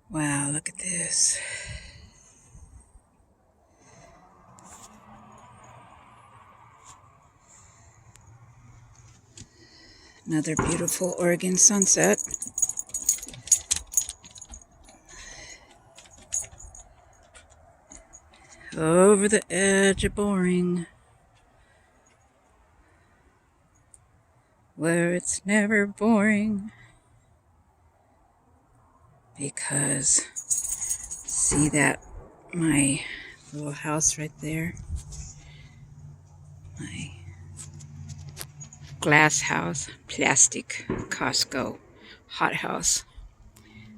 Wow, look at this. Another beautiful Oregon sunset. Over the edge of boring, where it's never boring. Because, see that, my little house right there? My glass house, plastic, Costco, hot house.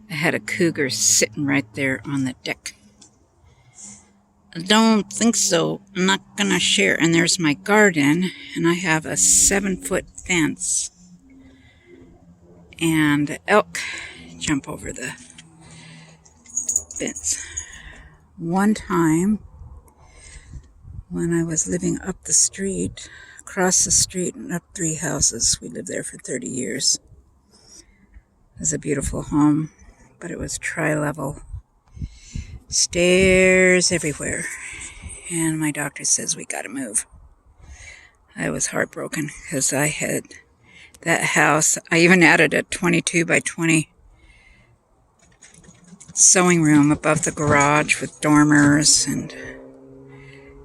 I had a cougar sitting right there on the deck. I don't think so. I'm not gonna share. And there's my garden, and I have a 7-foot fence. And elk jump over the fence. One time, when I was living up the street, across the street and up 3 houses, we lived there for 30 years. It was a beautiful home, but it was tri-level. Stairs everywhere. And my doctor says we gotta move. I was heartbroken because I had that house. I even added a 22 by 20 sewing room above the garage with dormers, and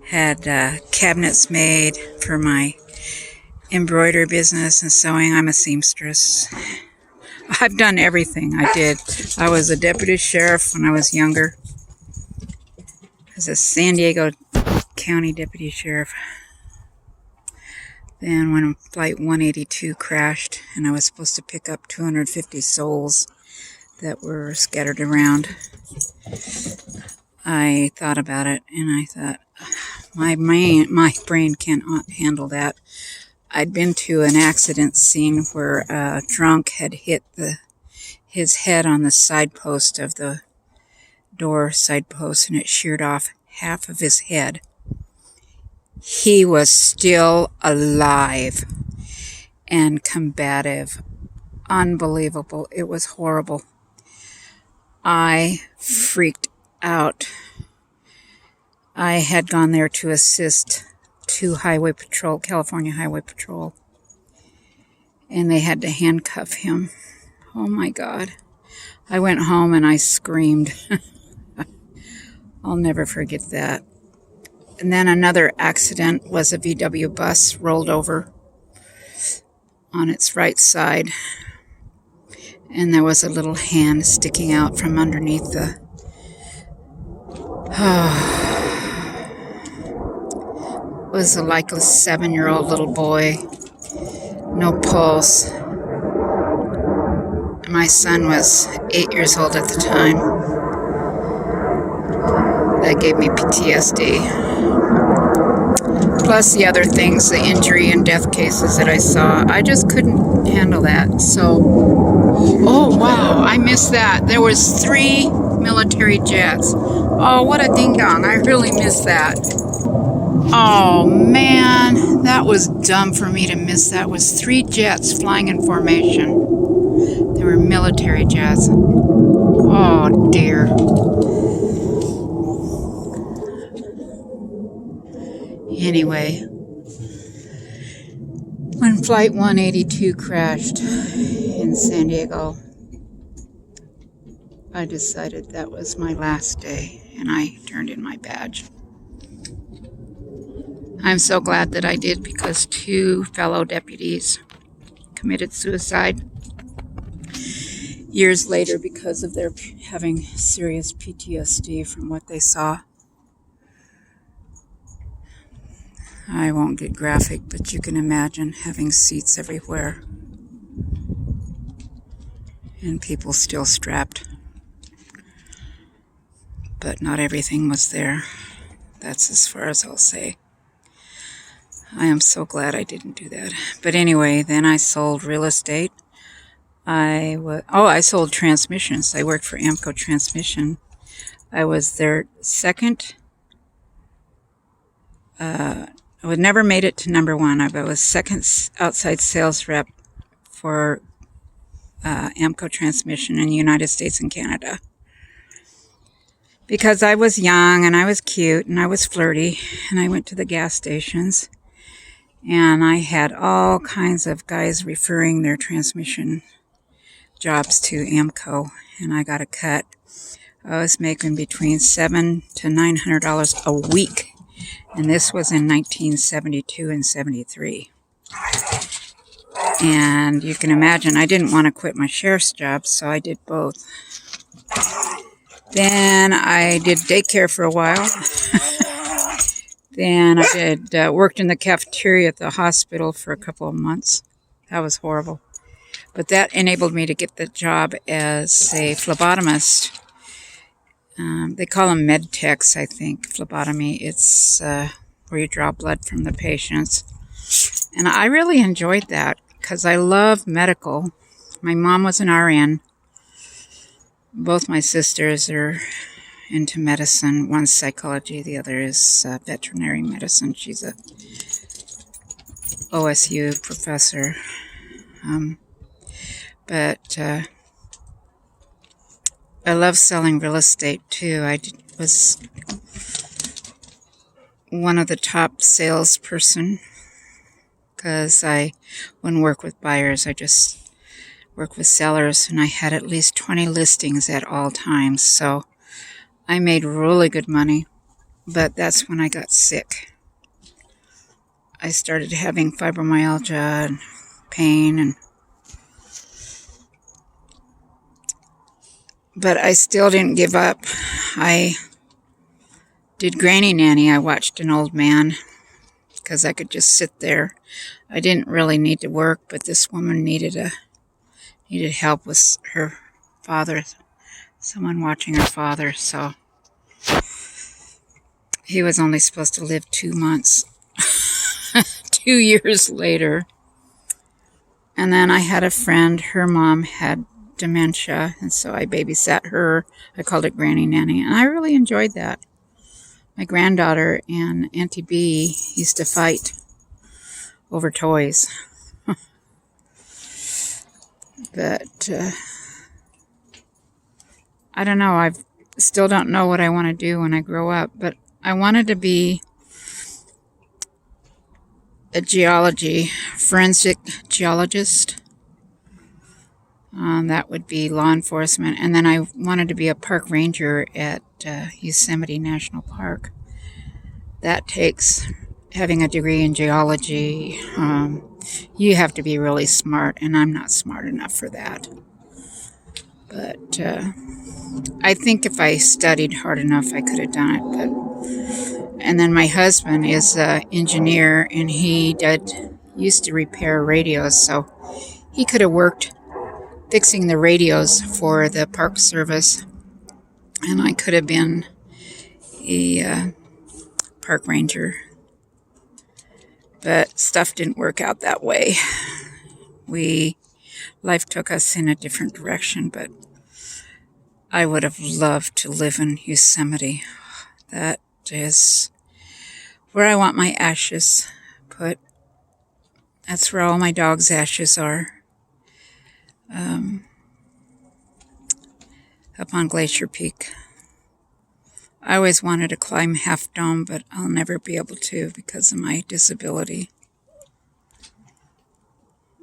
had cabinets made for my embroidery business and sewing. I'm a seamstress. I've done everything. I was a deputy sheriff when I was younger. I was a San Diego County deputy sheriff. Then when Flight 182 crashed and I was supposed to pick up 250 souls that were scattered around, I thought about it and I thought, my brain cannot handle that. I'd been to an accident scene where a drunk had hit his head on the side post of the door side post, and it sheared off half of his head. He was still alive and combative. Unbelievable. It was horrible. I freaked out. I had gone there to assist to California Highway Patrol, and they had to handcuff him. Oh my God. I went home and I screamed. I'll never forget that. And then another accident was a VW bus rolled over on its right side, and there was a little hand sticking out from underneath the... It was like a 7-year-old little boy. No pulse. My son was 8 years old at the time. That gave me PTSD. Plus the other things, the injury and death cases that I saw. I just couldn't handle that. So, oh wow, I missed that. There was 3 military jets. Oh, what a ding-dong. I really missed that. Oh man, that was dumb for me to miss that. It was 3 jets flying in formation. They were military jets. Oh dear. Anyway, when Flight 182 crashed in San Diego, I decided that was my last day, and I turned in my badge. I'm so glad that I did, because 2 fellow deputies committed suicide years later because of their having serious PTSD from what they saw. I won't get graphic, but you can imagine having seats everywhere and people still strapped. But not everything was there. That's as far as I'll say. I am so glad I didn't do that. But anyway, then I sold real estate. I sold transmissions. I worked for AMCO Transmission. I was their second. I would never made it to number 1. I was second outside sales rep for AMCO Transmission in the United States and Canada. because I was young and I was cute and I was flirty, and I went to the gas stations, and I had all kinds of guys referring their transmission jobs to AMCO, and I got a cut. I was making between $700 to $900 a week, and this was in 1972 and 73. And you can imagine I didn't want to quit my sheriff's job, so I did both. Then I did daycare for a while. Then I did worked in the cafeteria at the hospital for a couple of months. That was horrible. But that enabled me to get the job as a phlebotomist. They call them med techs, I think. Phlebotomy, it's where you draw blood from the patients. And I really enjoyed that because I love medical. My mom was an RN. Both my sisters are into medicine. One's psychology, the other is veterinary medicine. She's a OSU professor. But I love selling real estate too. I was one of the top salesperson because I wouldn't work with buyers. I just work with sellers, and I had at least 20 listings at all times. So I made really good money, but that's when I got sick. I started having fibromyalgia and pain, but I still didn't give up. I did granny nanny. I watched an old man because I could just sit there. I didn't really need to work, but this woman needed help with her father, someone watching her father. So he was only supposed to live 2 months. 2 years later. And then I had a friend, her mom had dementia, and so I babysat her. I called it granny nanny, and I really enjoyed that. My granddaughter and Auntie B used to fight over toys. But I don't know. I still don't know what I want to do when I grow up, but I wanted to be a forensic geologist. That would be law enforcement. And then I wanted to be a park ranger at Yosemite National Park. That takes having a degree in geology. You have to be really smart, and I'm not smart enough for that. But I think if I studied hard enough, I could have done it. And then my husband is an engineer, and he used to repair radios, so he could have worked fixing the radios for the Park Service, and I could have been a park ranger. But stuff didn't work out that way. Life took us in a different direction, but I would have loved to live in Yosemite. That is where I want my ashes put. That's where all my dog's ashes are. Up on Glacier Peak. I always wanted to climb Half Dome, but I'll never be able to because of my disability.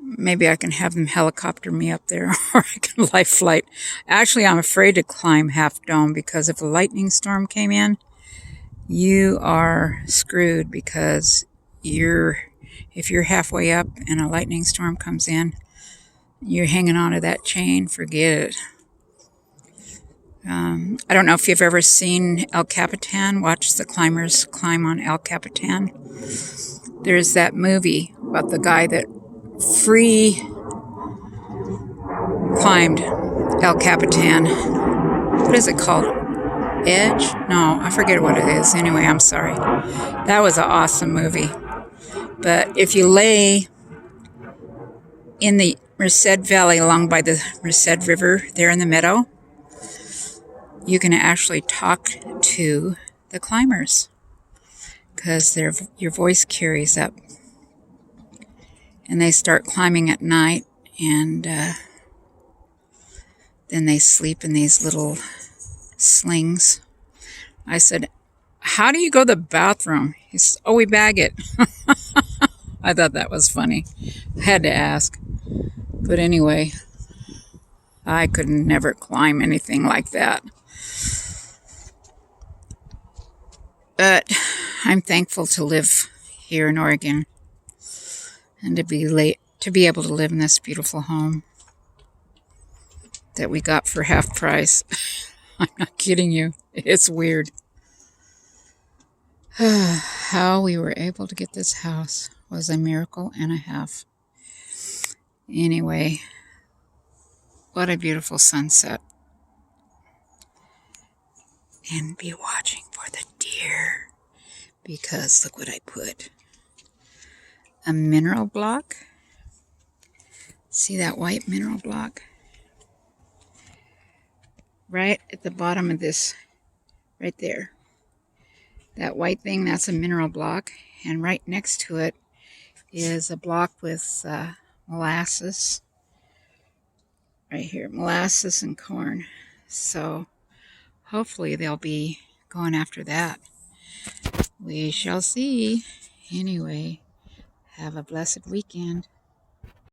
Maybe I can have them helicopter me up there, or I can life flight. Actually, I'm afraid to climb Half Dome because if a lightning storm came in, you are screwed because if you're halfway up and a lightning storm comes in, you're hanging onto that chain, forget it. I don't know if you've ever seen El Capitan, watch the climbers climb on El Capitan. There's that movie about the guy that free climbed El Capitan. What is it called? Edge? No, I forget what it is. Anyway, I'm sorry. That was an awesome movie. But if you lay in the Merced Valley along by the Merced River there in the meadow, you can actually talk to the climbers because your voice carries up. And they start climbing at night, and then they sleep in these little slings. I said, how do you go to the bathroom? He said, oh, we bag it. I thought that was funny. I had to ask. But anyway, I could never climb anything like that. But I'm thankful to live here in Oregon and to be able to live in this beautiful home that we got for half price. I'm not kidding you. It's weird. How we were able to get this house was a miracle and a half. Anyway, what a beautiful sunset. And be watching for the deer, because look what I put. A mineral block. See that white mineral block? Right at the bottom of this, right there. That white thing, that's a mineral block. And right next to it is a block with molasses. Right here, molasses and corn. So hopefully they'll be going after that. We shall see. Anyway, have a blessed weekend.